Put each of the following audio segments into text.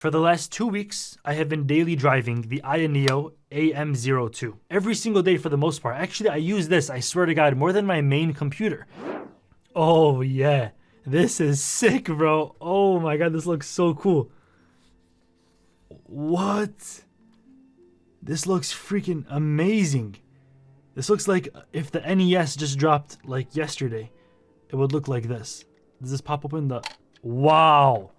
For the last 2 weeks, I have been daily driving the Ayaneo Am02. Every single day for the most part. Actually, I use this, I swear to God, more than my main computer. Oh yeah, this is sick, bro. Oh my God, this looks so cool. What? This looks freaking amazing. This looks like if the NES just dropped like yesterday, it would look like this. Does this pop open? Wow.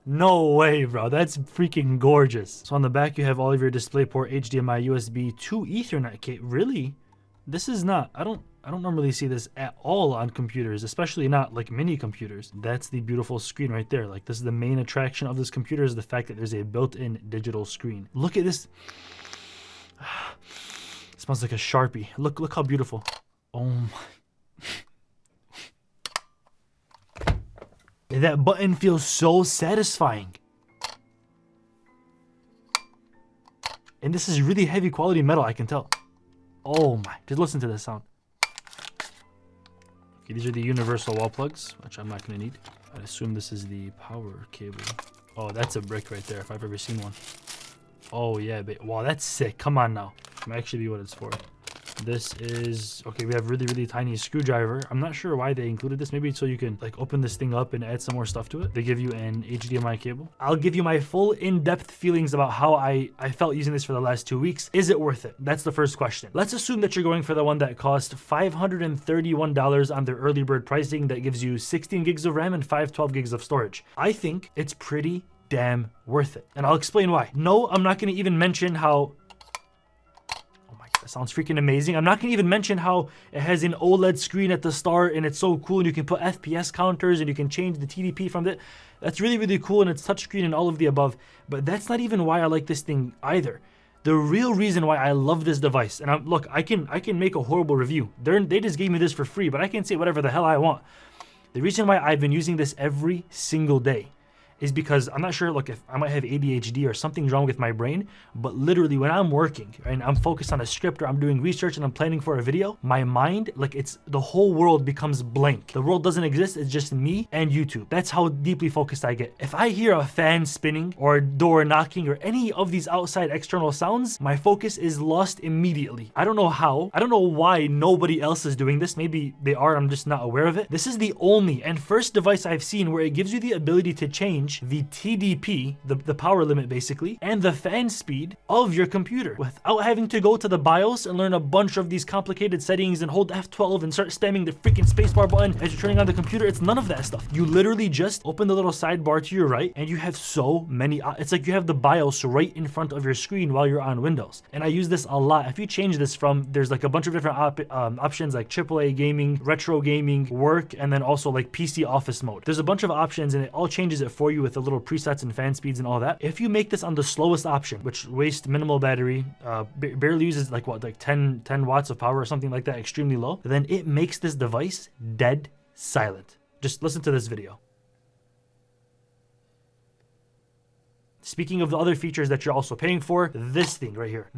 No way, bro. That's freaking gorgeous. So on the back, you have all of your DisplayPort, HDMI, USB, 2 Ethernet cable. Really? This is not, I don't normally see this at all on computers, especially not like mini computers. That's the beautiful screen right there. Like, this is the main attraction of this computer, is the fact that there's a built-in digital screen. Look at this. It smells like a Sharpie. Look how beautiful. Oh my. That button feels so satisfying. And this is really heavy quality metal, I can tell. Oh my, just listen to this sound. Okay, these are the universal wall plugs, which I'm not gonna need. I assume this is the power cable. Oh, that's a brick right there, if I've ever seen one. Oh yeah, wow, that's sick. Come on now. That might actually be what it's for. This is, okay, we have really tiny screwdriver. I'm not sure why they included this. Maybe so you can like open this thing up and add some more stuff to it. They give you an HDMI cable. I'll give you my full in-depth feelings about how I felt using this for the last 2 weeks. Is it worth it? That's the first question. Let's assume that you're going for the one that cost $531 on their early bird pricing that gives you 16 gigs of RAM and 512 gigs of storage. I think it's pretty damn worth it. And I'll explain why. No, I'm not going to even mention how... That sounds freaking amazing. I'm not going to even mention how it has an OLED screen at the start and it's so cool, and you can put FPS counters and you can change the TDP from it. That's really cool, and it's touchscreen and all of the above. But that's not even why I like this thing either. The real reason why I love this device, and look, I can make a horrible review. They just gave me this for free, but I can say whatever the hell I want. The reason why I've been using this every single day is because I'm not sure, look, if I might have ADHD or something's wrong with my brain, but literally when I'm working and I'm focused on a script or I'm doing research and I'm planning for a video, my mind, like, it's the whole world becomes blank. The world doesn't exist, it's just me and YouTube. That's how deeply focused I get. If I hear a fan spinning or a door knocking or any of these outside external sounds, my focus is lost immediately. I don't know how. I don't know why nobody else is doing this. Maybe they are, I'm just not aware of it. This is the only and first device I've seen where it gives you the ability to change the TDP, the power limit basically, and the fan speed of your computer without having to go to the BIOS and learn a bunch of these complicated settings and hold F12 and start spamming the freaking spacebar button as you're turning on the computer. It's none of that stuff. You literally just open the little sidebar to your right and you have so many, it's like you have the BIOS right in front of your screen while you're on Windows. And I use this a lot. If you change this from, there's like a bunch of different options like AAA gaming, retro gaming, work, and then also like PC office mode. There's a bunch of options and it all changes it for you with a little presets and fan speeds and all that. If you make this on the slowest option, which wastes minimal battery, barely uses like 10 watts of power or something like that, extremely low, then it makes this device dead silent. Just listen to this video. Speaking of the other features that you're also paying for, this thing right here,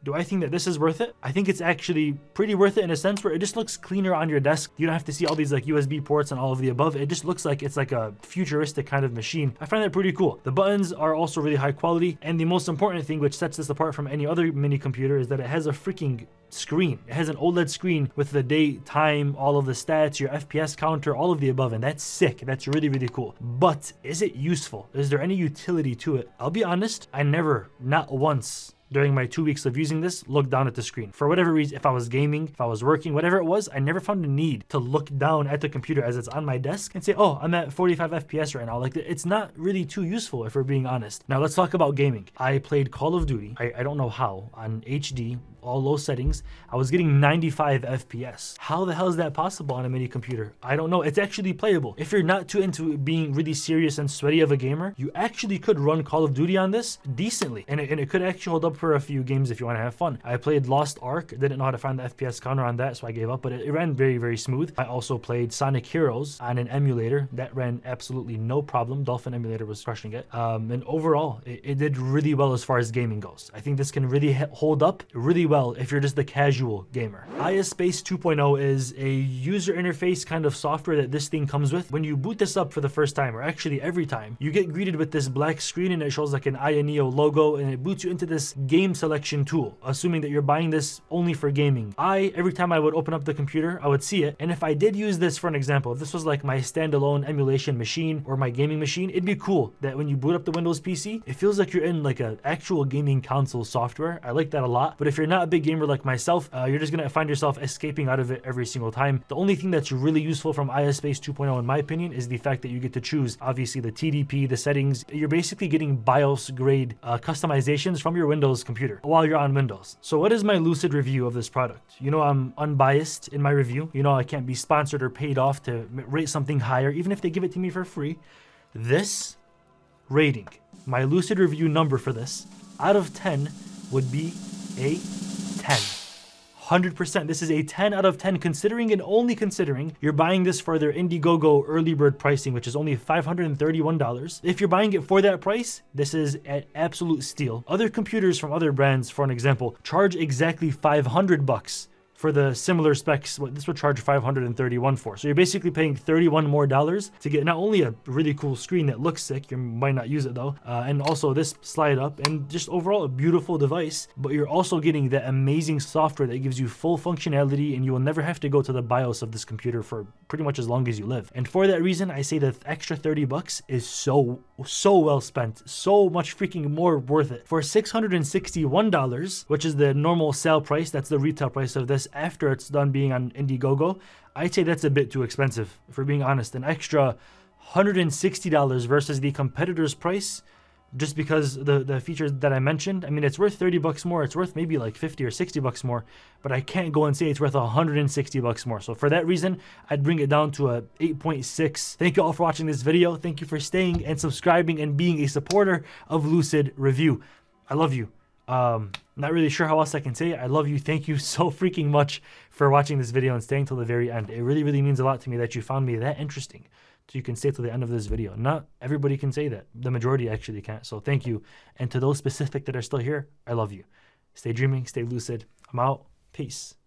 do I think that this is worth it? I think it's actually pretty worth it in a sense where it just looks cleaner on your desk. You don't have to see all these like USB ports and all of the above. It just looks like it's like a futuristic kind of machine. I find that pretty cool. The buttons are also really high quality. And the most important thing which sets this apart from any other mini computer is that it has a freaking screen. It has an OLED screen with the date, time, all of the stats, your FPS counter, all of the above. And that's sick. That's really cool. But is it useful? Is there any utility to it? I'll be honest, I never, not once, during my 2 weeks of using this, look down at the screen. For whatever reason, if I was gaming, if I was working, whatever it was, I never found a need to look down at the computer as it's on my desk and say, oh, I'm at 45 FPS right now. Like, it's not really too useful if we're being honest. Now let's talk about gaming. I played Call of Duty, I don't know how, on HD, all low settings. I was getting 95 FPS. How the hell is that possible on a mini computer? I don't know. It's actually playable. If you're not too into being really serious and sweaty of a gamer, you actually could run Call of Duty on this decently. And it could actually hold up for a few games if you want to have fun. I played Lost Ark. Didn't know how to find the FPS counter on that, so I gave up, but it ran very smooth. I also played Sonic Heroes on an emulator. That ran absolutely no problem. Dolphin emulator was crushing it. And overall, it did really well as far as gaming goes. I think this can really hold up really well well if you're just the casual gamer. iSpace 2.0 is a user interface kind of software that this thing comes with. When you boot this up for the first time, or actually every time, you get greeted with this black screen and it shows like an Ayaneo logo, and it boots you into this game selection tool, assuming that you're buying this only for gaming. Every time I would open up the computer, I would see it, and if I did use this for an example, if this was like my standalone emulation machine or my gaming machine, it'd be cool that when you boot up the Windows PC, it feels like you're in like an actual gaming console software. I like that a lot. But if you're not a big gamer like myself, you're just gonna find yourself escaping out of it every single time. The only thing that's really useful from iSpace 2.0 in my opinion is the fact that you get to choose obviously the TDP, the settings. You're basically getting BIOS grade customizations from your Windows computer while you're on Windows. So what is my Lucid review of this product? You know, I'm unbiased in my review. You know, I can't be sponsored or paid off to rate something higher, even if they give it to me for free. This rating, my Lucid review number for this, out of 10 would be a 10. 100%. This is a 10 out of 10 considering and only considering you're buying this for their Indiegogo early bird pricing, which is only $531. If you're buying it for that price, this is an absolute steal. Other computers from other brands, for an example, charge exactly $500 for the similar specs. What this would charge $531 for. So you're basically paying $31 more to get not only a really cool screen that looks sick, you might not use it though, and also this slide up and just overall a beautiful device, but you're also getting that amazing software that gives you full functionality, and you will never have to go to the BIOS of this computer for pretty much as long as you live. And for that reason, I say the extra $30 is so well spent, so much freaking more worth it. For $661, which is the normal sale price, that's the retail price of this after it's done being on Indiegogo, I'd say that's a bit too expensive, if we're being honest. An extra $160 versus the competitor's price, just because the features that I mentioned. I mean, it's worth $30 more. It's worth maybe like $50 or $60 more, but I can't go and say it's worth $160 more. So for that reason, I'd bring it down to a 8.6. Thank you all for watching this video. Thank you for staying and subscribing and being a supporter of Lucid Review. I love you. Not really sure how else I can say it. I love you. Thank you so freaking much for watching this video and staying till the very end. It really, really means a lot to me that you found me that interesting, so you can stay till the end of this video. Not everybody can say that. The majority actually can't. So thank you. And to those specific that are still here, I love you. Stay dreaming, stay lucid. I'm out. Peace.